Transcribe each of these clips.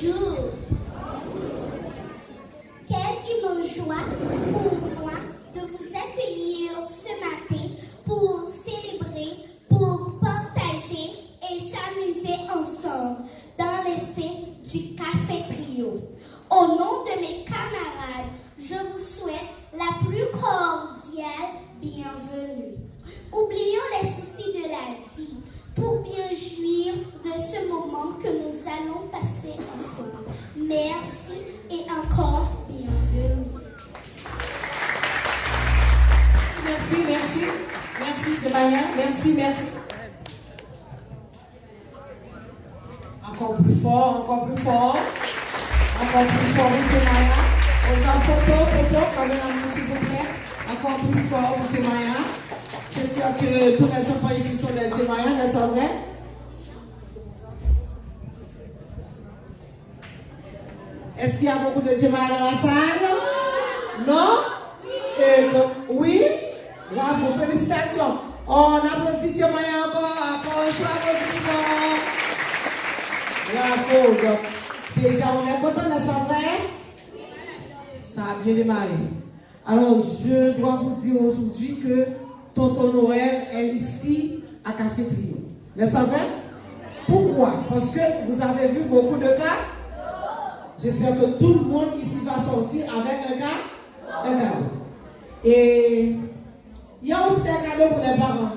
Bonjour. Quelle immense joie pour moi de vous accueillir ce matin pour célébrer, pour partager et s'amuser ensemble dans l'essai du Café Trio. Au nom de mes camarades, je vous souhaite la plus cordiale bienvenue. Oublions les soucis de la vie pour bien jouir de ce moment que nous allons passer ensemble. Merci et encore bienvenue. Merci, Jemaya. Merci. Encore plus fort, Jemaya. Aux photo, caméraman, s'il vous plaît. Encore plus fort, Jemaya. J'espère que tous les enfants ici sont des Jemaya, n'est-ce pas vrai? Est-ce qu'il y a beaucoup de Jemaya dans la salle? Non? Oui? Bravo, félicitations. On applaudit Jemaya encore un choix applaudissement. Bravo. Donc, déjà, on est content, n'est-ce pas vrai? Ça a bien démarré. Alors, je dois vous dire aujourd'hui que Tonton Noël est ici à Café Trio. N'est-ce pas vrai? Pourquoi? Parce que vous avez vu beaucoup de cas. J'espère que tout le monde ici va sortir avec un cadeau. Et il y a aussi des cadeaux pour les parents.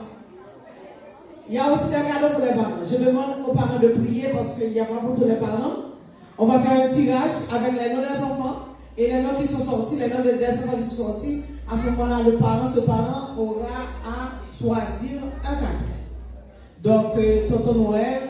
Je demande aux parents de prier parce qu'il n'y a pas pour tous les parents. On va faire un tirage avec les noms des enfants et les noms qui sont sortis, les noms des enfants qui sont sortis. À ce moment-là, ce parent aura à choisir un cadeau. Donc, Tonton Noël,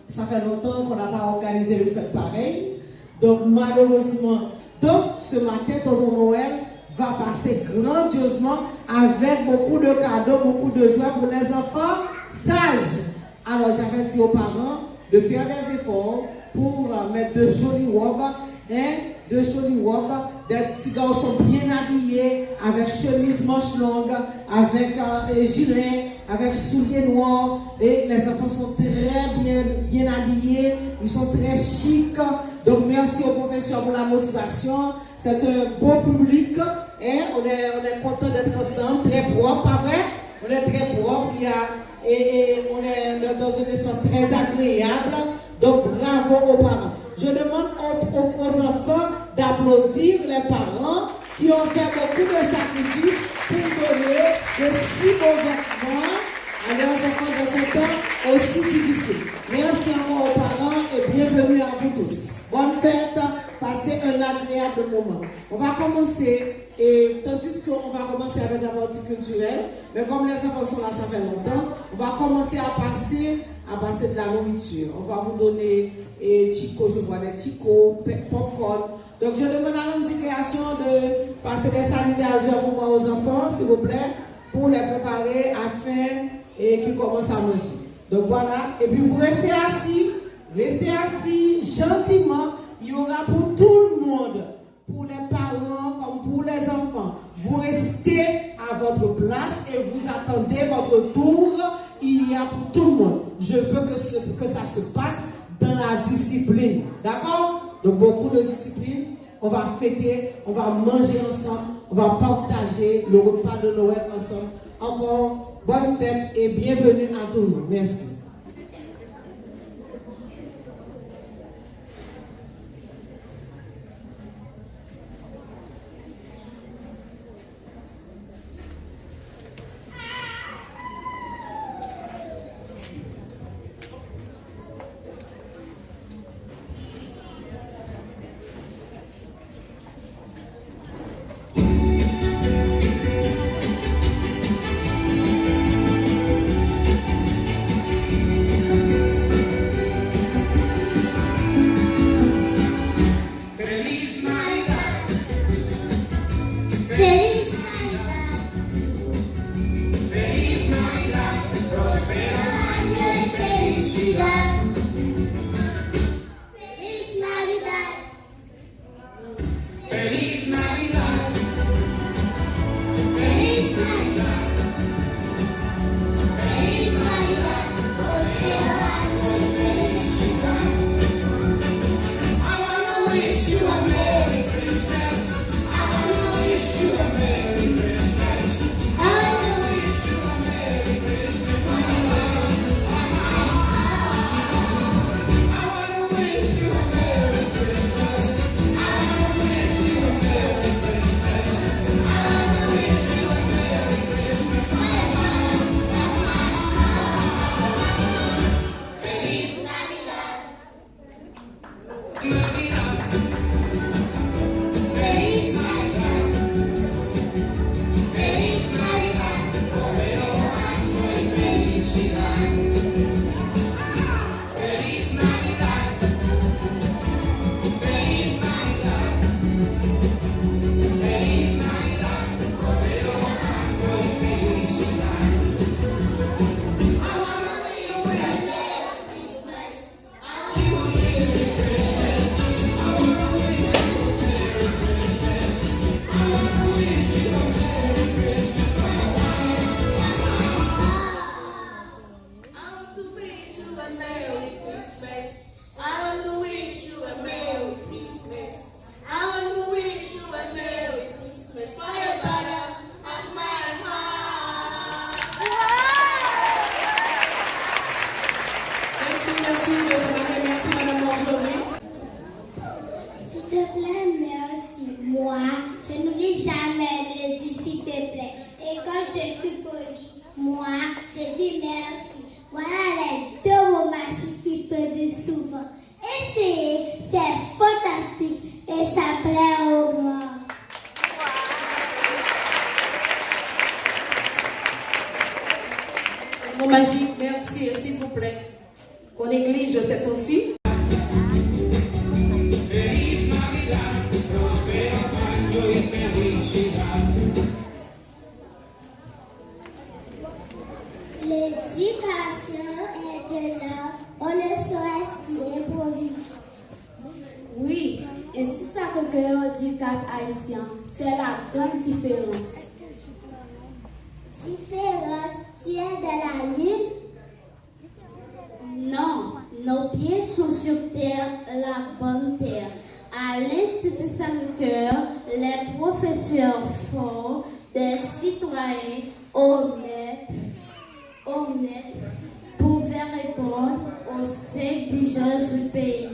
ça fait longtemps qu'on n'a pas organisé le fête pareil. Donc, malheureusement, ce matin, Tonton Noël va passer grandiosement avec beaucoup de cadeaux, beaucoup de joie pour les enfants sages. Alors, j'avais dit aux parents de faire des efforts pour mettre de jolies robes, des petits garçons bien habillés, avec chemise manche longue, avec gilet, avec souliers noirs. Et les enfants sont très bien habillés, ils sont très chics. Donc merci au professeur pour la motivation. C'est un beau public. On est content d'être ensemble, très propre, pas vrai? On est très propre. Et on est dans un espace très agréable. Donc bravo aux parents. Je demande aux enfants d'applaudir les parents qui ont fait beaucoup de sacrifices pour donner de si beaux vêtements à leurs enfants dans ce temps aussi difficile. Merci encore aux parents et bienvenue à vous tous. Bonne fête, passez un agréable moment. On va commencer, et tandis qu'on va commencer avec la partie culturelle, mais comme les enfants sont là, ça fait longtemps, on va commencer à passer de la nourriture. On va vous donner chico, je vois des chico, popcorn. Donc je demande à l'homme de création de passer des salutations pour moi aux enfants, s'il vous plaît, pour les préparer afin qu'ils commencent à manger. Donc voilà, et puis vous restez assis gentiment. Il y aura pour tout le monde, pour les parents comme pour les enfants. Vous restez à votre place et vous attendez votre tour. Il y a pour tout le monde. Je veux que ça se passe dans la discipline. D'accord? Donc beaucoup de discipline. On va fêter, on va manger ensemble, on va partager le repas de Noël ensemble. Encore bonne fête et bienvenue à tout le monde. Merci. a Merry Christmas. I want to wish you a Merry Christmas. I want to wish you a Merry Christmas from the bottom of my heart. Merci, Madame Marjorie. S'il te plaît, merci. Moi, je n'oublie jamais de dire s'il te plaît. Et quand je suis polie, moi, je dis merci. Voilà les deux mots magiques qu'il faut dire souvent. Essayez, c'est fantastique et ça plaît au grand. Mot magique, merci, s'il vous plaît. Qu'on néglige cette aussi. L'éducation est de l'art, on ne saurait s'y improviser. Oui, et c'est ça que le handicap haïtien, c'est la grande différence. Différence, tu es de la lune? Non, nos pieds sont sur terre, la bonne terre. À l'institution de cœur, les professeurs font des citoyens honnêtes pouvaient répondre aux exigences du pays.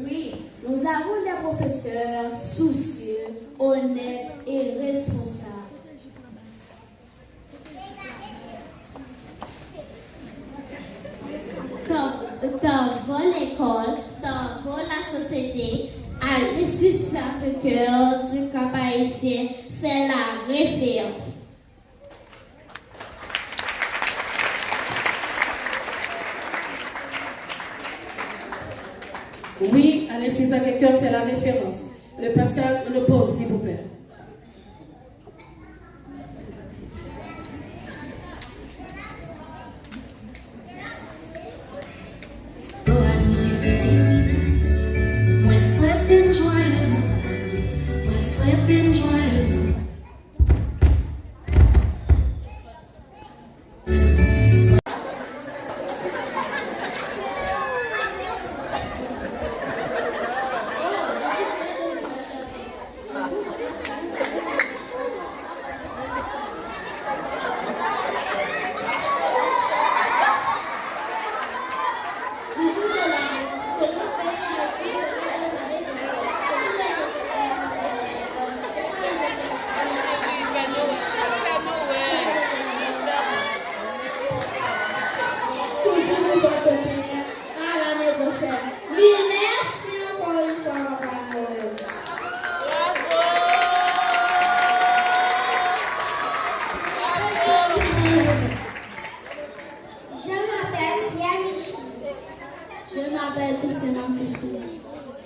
Oui, nous avons des professeurs soucieux, honnêtes et responsables. Dans l'école, dans la société, à l'institution de cœur du Cap haïtien, c'est la référence. Oui, à l'institution de cœur, c'est la référence. Le Pascal le pose, s'il vous plaît.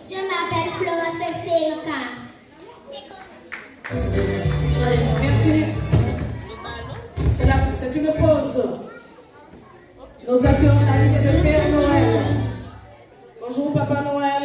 Je m'appelle Florence Seika. Merci. C'est une pause. Nous accueillons l'arrivée de Père Noël. Bonjour Papa Noël.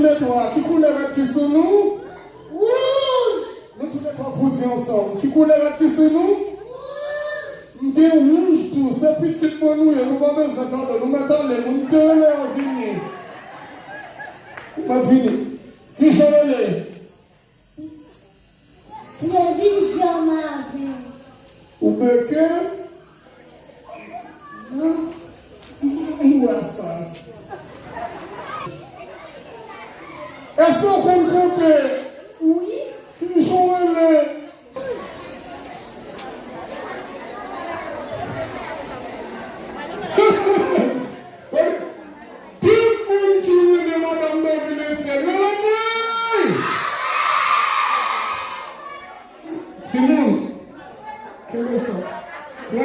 les trois, qui couleur qui sur nous? Rouge. Nous tous les trois pour dire ensemble. Qui couleur qui sur nous? Des rouges tout, c'est petit pour nous, et nous pas besoin de nous mettons les mondes de leur dîner. Ma fille, qui sont les? Télévision Marvel. Ou Becker? Non. Où est ça? Est-ce qu'on compte compter? Oui. Qui sont les? Tout le monde qui veut de Madame Merveille, c'est le Simon, quel est ça? Oui.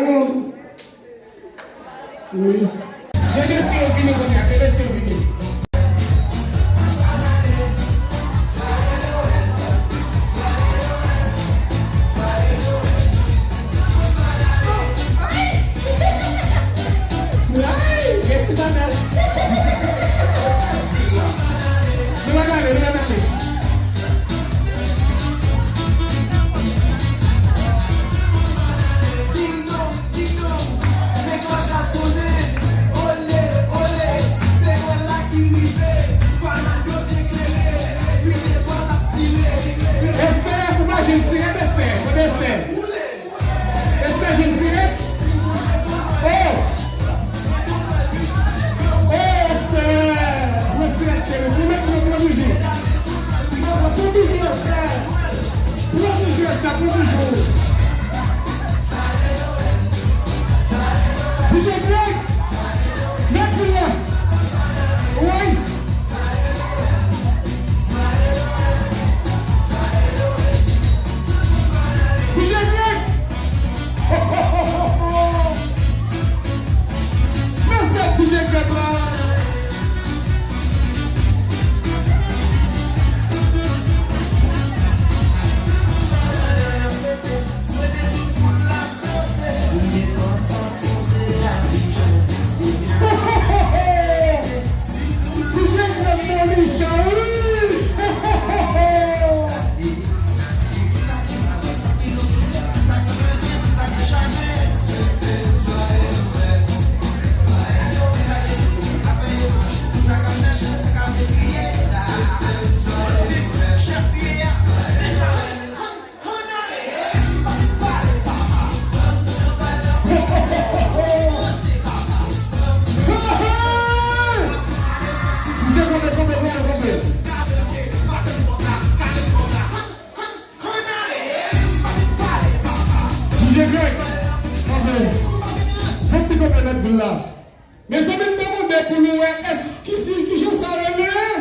Mais ça me demande pour nous, est-ce qui joue ça relais?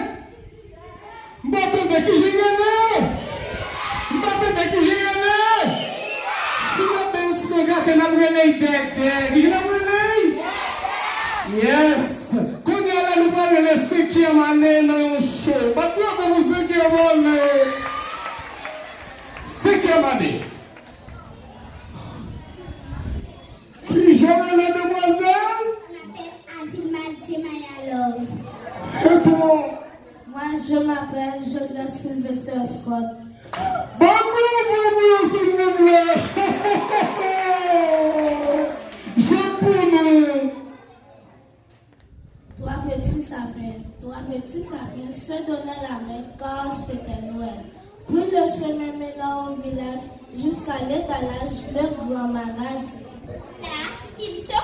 M'attendez qui joue relais? M'attendez qui joue relais? Si vous avez un gars qui n'a pas relais, qui n'a pas relais? Yes! Quand il y a là, nous parlons de la 5e année dans un show. Maintenant, vous 5e année. 5e année. Qui joue relais, demoiselle? Et toi? Moi, je m'appelle Joseph Sylvester Scott. Bon, s'il vous plaît. Je peux nous. Trois petits sapiens se donnaient la main car c'était Noël. Puis le chemin menant au village jusqu'à l'étalage de grand magasin. Là, ils se